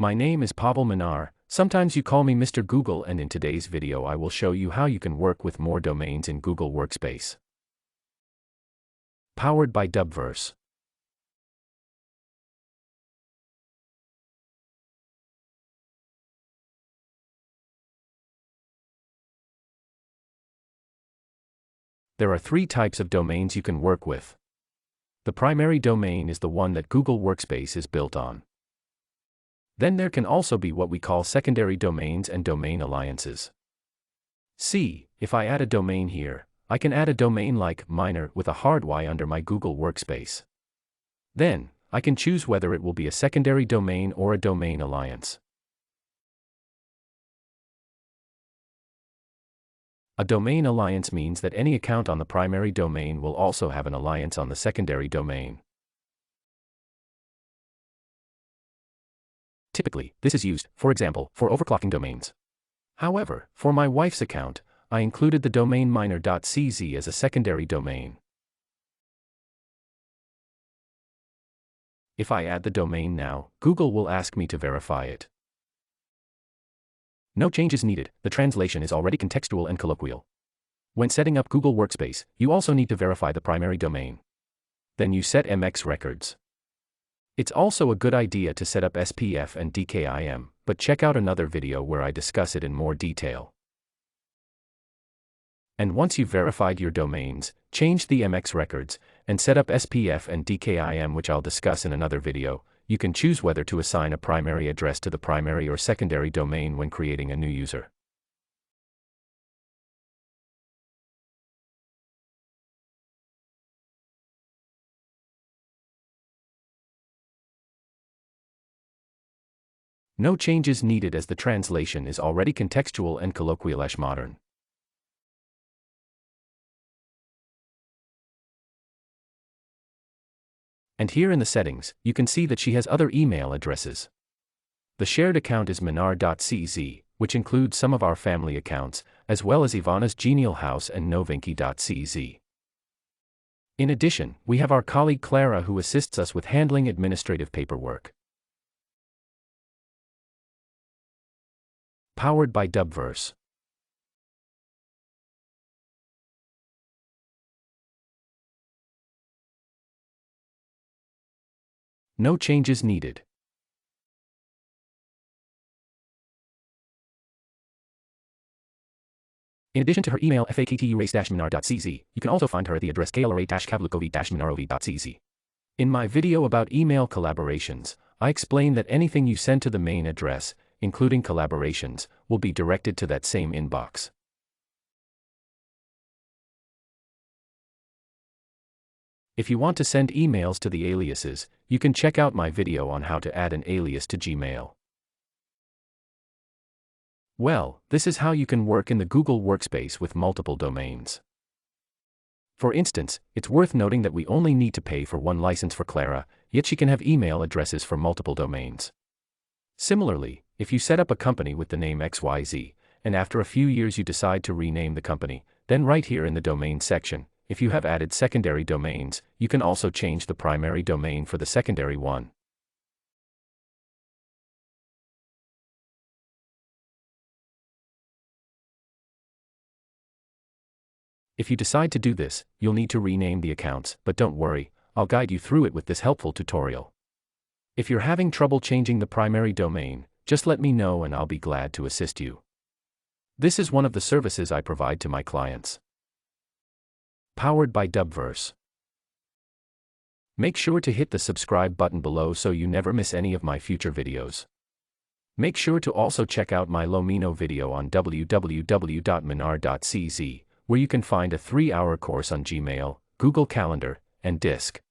My name is Pavel Minar, sometimes you call me Mr. Google, and in today's video I will show you how you can work with more domains in Google Workspace. Powered by Dubverse. There are three types of domains you can work with. The primary domain is the one that Google Workspace is built on. Then there can also be what we call secondary domains and domain alliances. See, if I add a domain here, I can add a domain like minor with a hard Y under my Google Workspace. Then, I can choose whether it will be a secondary domain or a domain alliance. A domain alliance means that any account on the primary domain will also have an alliance on the secondary domain. Typically, this is used, for example, for overclocking domains. However, for my wife's account, I included the domain minor.cz as a secondary domain. If I add the domain now, Google will ask me to verify it. No changes needed, the translation is already contextual and colloquial. When setting up Google Workspace, you also need to verify the primary domain. Then you set MX records. It's also a good idea to set up SPF and DKIM, but check out another video where I discuss it in more detail. And once you've verified your domains, change the MX records, and set up SPF and DKIM, which I'll discuss in another video, you can choose whether to assign a primary address to the primary or secondary domain when creating a new user. No changes needed as the translation is already contextual and colloquial-modern. And here in the settings, you can see that she has other email addresses. The shared account is minar.cz, which includes some of our family accounts, as well as Ivana's Genial House and novinky.cz. In addition, we have our colleague Clara who assists us with handling administrative paperwork. Powered by Dubverse. No changes needed. In addition to her email faktu-minar.cz, you can also find her at the address klara-kavlukovi-minarov.cz. In my video about email collaborations, I explain that anything you send to the main address, including collaborations, will be directed to that same inbox. If you want to send emails to the aliases, you can check out my video on how to add an alias to Gmail. Well, this is how you can work in the Google Workspace with multiple domains. For instance, it's worth noting that we only need to pay for one license for Clara, yet she can have email addresses for multiple domains. Similarly, if you set up a company with the name XYZ, and after a few years you decide to rename the company, then right here in the domain section, if you have added secondary domains, you can also change the primary domain for the secondary one. If you decide to do this, you'll need to rename the accounts, but don't worry, I'll guide you through it with this helpful tutorial. If you're having trouble changing the primary domain, just let me know and I'll be glad to assist you. This is one of the services I provide to my clients. Powered by Dubverse. Make sure to hit the subscribe button below so you never miss any of my future videos. Make sure to also check out my Lomino video on www.minar.cz, where you can find a 3-hour course on Gmail, Google Calendar, and Disk.